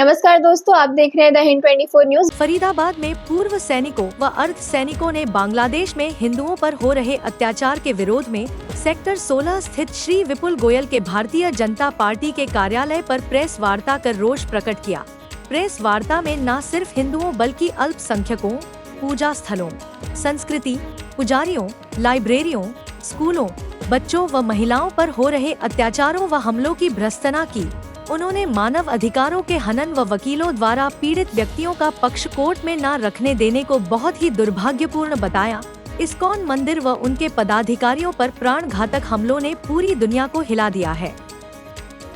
नमस्कार दोस्तों, आप देख रहे हैं द हिंद 24 न्यूज। फरीदाबाद में पूर्व सैनिकों व अर्ध सैनिकों ने बांग्लादेश में हिंदुओं पर हो रहे अत्याचार के विरोध में सेक्टर 16 स्थित श्री विपुल गोयल के भारतीय जनता पार्टी के कार्यालय पर प्रेस वार्ता कर रोष प्रकट किया। प्रेस वार्ता में न सिर्फ हिंदुओं बल्कि अल्पसंख्यकों, पूजा स्थलों, संस्कृति, पुजारियों, लाइब्रेरियों, स्कूलों, बच्चों व महिलाओं पर हो रहे अत्याचारों व हमलों की भर्त्सना की। उन्होंने मानव अधिकारों के हनन व वकीलों द्वारा पीड़ित व्यक्तियों का पक्ष कोर्ट में न रखने देने को बहुत ही दुर्भाग्यपूर्ण बताया। इस्कॉन मंदिर व उनके पदाधिकारियों पर प्राणघातक हमलों ने पूरी दुनिया को हिला दिया है।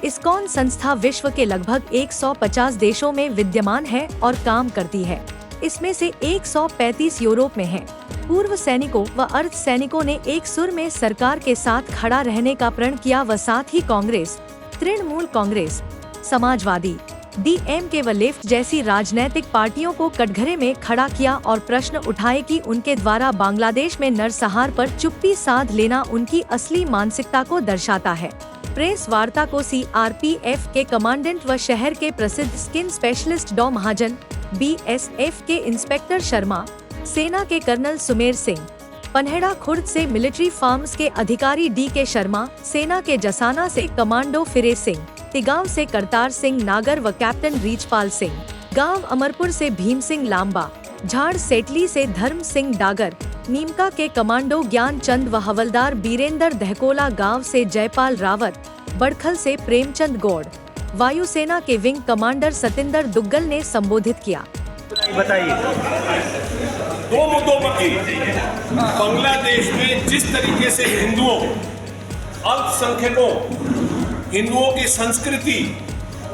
इस्कॉन संस्था विश्व के लगभग 150 देशों में विद्यमान है और काम करती है। इसमें से 135 यूरोप में हैं। पूर्व सैनिकों व अर्ध सैनिकों ने एक सुर में सरकार के साथ खड़ा रहने का प्रण किया व साथ ही कांग्रेस, तृणमूल कांग्रेस, समाजवादी, डीएमके व लेफ्ट जैसी राजनीतिक पार्टियों को कटघरे में खड़ा किया और प्रश्न उठाए कि उनके द्वारा बांग्लादेश में नरसंहार पर चुप्पी साध लेना उनकी असली मानसिकता को दर्शाता है। प्रेस वार्ता को सीआरपीएफ के कमांडेंट व शहर के प्रसिद्ध स्किन स्पेशलिस्ट डॉ महाजन, बीएसएफ के इंस्पेक्टर शर्मा, सेना के कर्नल सुमेर सिंह, पन्हेड़ा खुर्द से मिलिट्री फार्म्स के अधिकारी डी.के. शर्मा, सेना के जसाना से कमांडो फिरे सिंह, तिगांव से करतार सिंह नागर व कैप्टन रीचपाल सिंह, गांव अमरपुर से भीम सिंह लांबा, झाड़ सेटली से धर्म सिंह डागर, नीमका के कमांडो ज्ञान चंद व हवलदार बीरेंद्र दहकोला, गांव से जयपाल रावत, बड़खल से प्रेमचंद गौड़, वायुसेना के विंग कमांडर सतिंदर दुग्गल ने संबोधित किया। बताइए। दो मुद्दों पर की। बांग्लादेश में जिस तरीके से हिंदुओं, अल्पसंख्यकों, हिंदुओं की संस्कृति,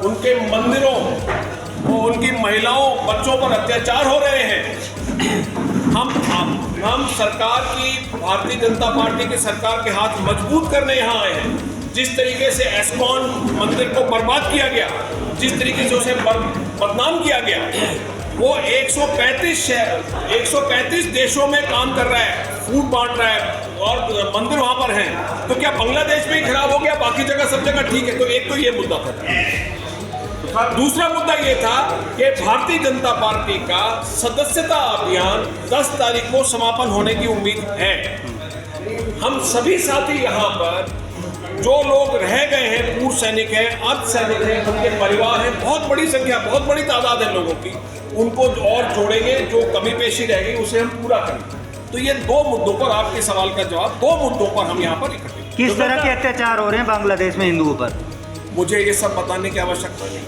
उनके मंदिरों और उनकी महिलाओं, बच्चों पर अत्याचार हो रहे हैं, हम सरकार की, भारतीय जनता पार्टी की सरकार के हाथ मजबूत करने यहाँ आए हैं। जिस तरीके से इस्कॉन मंदिर को बर्बाद किया गया, जिस तरीके से उसे बदनाम किया गया, वो 135 देशों में काम कर रहा है, फूड बांट रहा है और मंदिर वहां पर हैं। तो क्या बांग्लादेश में ही खराब हो गया, बाकी जगह सब जगह ठीक है? तो एक तो ये मुद्दा था। दूसरा मुद्दा ये था कि भारतीय जनता पार्टी का सदस्यता अभियान 10 तारीख को समापन होने की उम्मीद है। हम सभी साथी यहाँ पर जो लोग रह गए हैं, पूर्व सैनिक हैं, अर्ध सैनिक हैं, उनके परिवार हैं, बहुत बड़ी संख्या, बहुत बड़ी तादाद है लोगों की, उनको और जोड़ेंगे। जो कमी पेशी रह गई उसे हम पूरा करेंगे। तो ये दो मुद्दों पर, आपके सवाल का जवाब, दो मुद्दों पर हम यहाँ पर इकट्ठे। किस तरह के अत्याचार हो रहे हैं बांग्लादेश में हिंदुओं पर? मुझे ये सब बताने की आवश्यकता नहीं।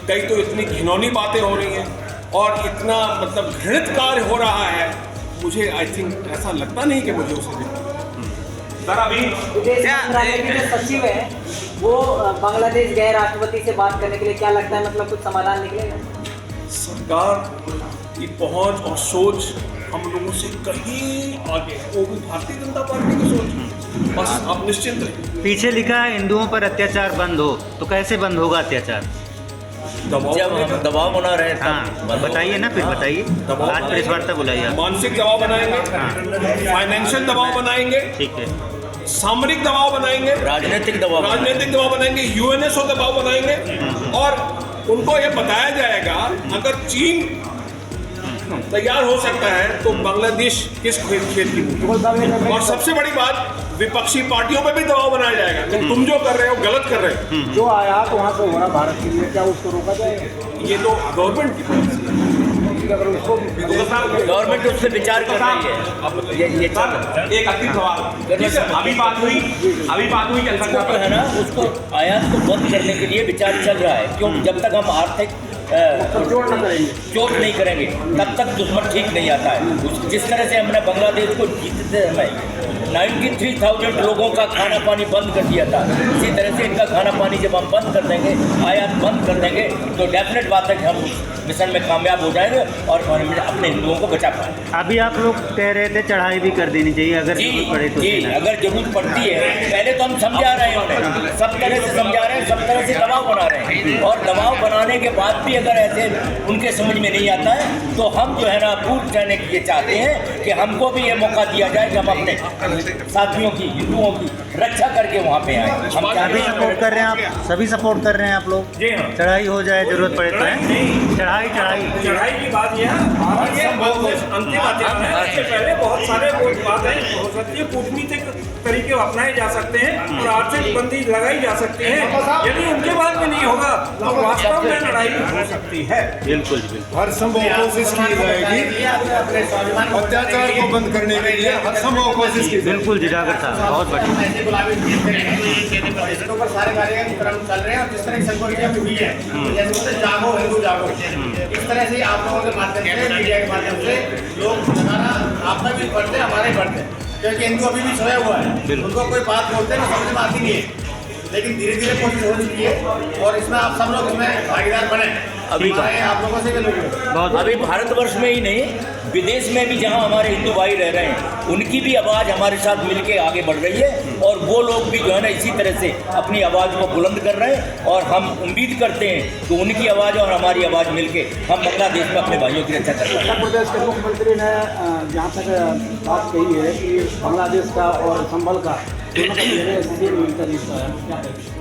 कई तो इतनी घिनौनी बातें हो रही हैं और इतना मतलब घृणित कार्य हो रहा है, मुझे आई थिंक ऐसा लगता नहीं कि मुझे उसे विदेश मंत्रालय के जो सचिव है वो बांग्लादेश गए राष्ट्रपति से बात करने के लिए, क्या लगता है मतलब कुछ समाधान निकलेगा? सरकार की पहुंच और सोच हम लोगों से कहीं आगे, वो भी भारतीय जनता पार्टी की सोच। बस आप निश्चिंत रहिए। पीछे लिखा है हिंदुओं पर अत्याचार बंद हो, तो कैसे बंद होगा अत्याचार? दबाव बना रहे हैं। हाँ, बताइए ना, फिर बताइए। आज प्रेस वार्ता बुलाइए। मानसिक दबाव बनाएंगे, फाइनेंशियल दबाव बनाएंगे, ठीक है, सामरिक दबाव बनाएंगे, राजनीतिक दबाव बनाएंगे, यूएनएसओ दबाव बनाएंगे और उनको ये बताया जाएगा अगर चीन तैयार हो सकता है तो बांग्लादेश किस खेत की। और सबसे बड़ी बात, विपक्षी पार्टियों पे भी दबाव बनाया जाएगा कि तुम जो कर रहे हो गलत कर रहे हो। जो आयात वहाँ से हो रहा भारत के लिए, क्या उसको रोका जाएगा? ये तो गवर्नमेंट की पॉलिसी है। गवर्नमेंट उससे विचार कर रही है। ये एक अंतिम सवाल, अभी बात हुई उसको है ना, उसको आयात को बंद करने के लिए विचार चल रहा है। क्यों? जब तक हम आर्थिक चोट नहीं करेंगे तब तक दुश्मन ठीक नहीं आता है। जिस तरह से हमने बांग्लादेश को जीतते समय 93,000 लोगों का खाना पानी बंद कर दिया था, इसी तरह से इनका खाना पानी जब हम बंद कर देंगे, आयात बंद कर देंगे, तो डेफिनेट बात है कि हम उस मिशन में कामयाब हो जाएंगे और अपने हिंदुओं को बचा पाएंगे। अभी आप लोग कह रहे थे चढ़ाई भी कर देनी चाहिए अगर जरूरत पड़े तो। जी, अगर जरूरत पड़ती है। पहले तो हम समझा रहे हैं उन्हें, सब तरह से समझा रहे हैं, सब तरह से दबाव बना रहे हैं, और दबाव बनाने के बाद भी अगर ऐसे उनके समझ में नहीं आता है तो हम जो है ना पूर्व सैनिक ये चाहते हैं कि हमको भी ये मौका दिया जाए कि हम अपने साथियों की, हिंदुओं की रक्षा करके वहाँ पे आए। हम सभी सपोर्ट कर रहे हैं आप, सभी सपोर्ट कर रहे हैं आप लोग। जी हाँ। चढ़ाई हो जाए जरूरत पड़े तो हैं? चढ़ाई की बात यह है, भारत ये अंतिम अध्याय है। इससे पहले बहुत सारे बातें हो सकती है, कूटनीतिक तरीके अपनाए जा सकते हैं और आर्थिक बंदी लगाई जा सकती है। यदि उनके बाद में नहीं होगा तो वास्तव में लड़ाई हो सकती है। बिल्कुल बिल्कुल। हर संभव कोशिश की जाएगी अत्याचार को बंद करने के लिए, हर संभव कोशिश की जाएगी। बिल्कुल जिजागर साहब, बहुत बढ़िया। इसके ऊपर सारे कार्यक्रम चल रहे हैं और जिस तरह की संगठन अभी हुई है, जैसे बोलते हैं जागो हिंदू जागो, इस तरह से आप लोगों के माध्यम से, मीडिया के माध्यम से लोग जगाना आपका भी बढ़ते हमारे बढ़ते, क्योंकि हिंदू अभी भी सोया हुआ है। उनको कोई बात बोलते हैं ना समझ में आती नहीं है, लेकिन धीरे धीरे कोशिश हो चुकी है और इसमें आप सब लोग इसमें भागीदार बने। अभी आप लोगों से भी लोग अभी भारतवर्ष में ही नहीं, विदेश में भी जहां हमारे हिंदू भाई रह रहे हैं, उनकी भी आवाज़ हमारे साथ मिलके आगे बढ़ रही है और वो लोग भी जो है ना इसी तरह से अपनी आवाज़ को बुलंद कर रहे हैं और हम उम्मीद करते हैं कि उनकी आवाज़ और हमारी आवाज़ मिलके हम बांग्लादेश में अपने भाइयों की रक्षा कर सकते हैं। उत्तर प्रदेश के मुख्यमंत्री ने जहाँ तक बात कही है कि बांग्लादेश का और संभल का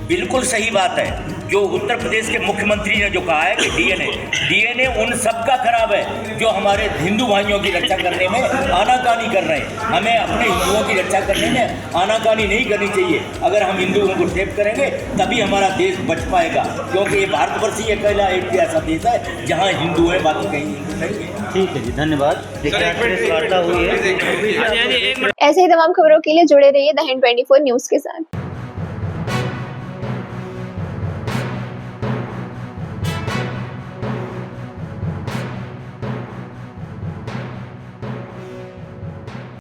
बिल्कुल सही बात है। जो उत्तर प्रदेश के मुख्यमंत्री ने जो कहा है कि डीएनए उन सबका खराब है जो हमारे हिंदू भाइयों की रक्षा करने में आनाकानी कर रहे हैं। हमें अपने हिंदुओं की रक्षा करने में आनाकानी नहीं करनी चाहिए। अगर हम हिंदुओं को सेव करेंगे तभी हमारा देश बच पाएगा, क्योंकि ये भारतवर्ष ही अकेला एक ऐसा देश है जहाँ हिंदू है, बाकी कहीं हिंदू नहीं है। ठीक है जी, धन्यवाद। वार्ता हुई है। ऐसे ही तमाम खबरों के लिए जुड़े रहिए द हिंद 24 न्यूज के साथ।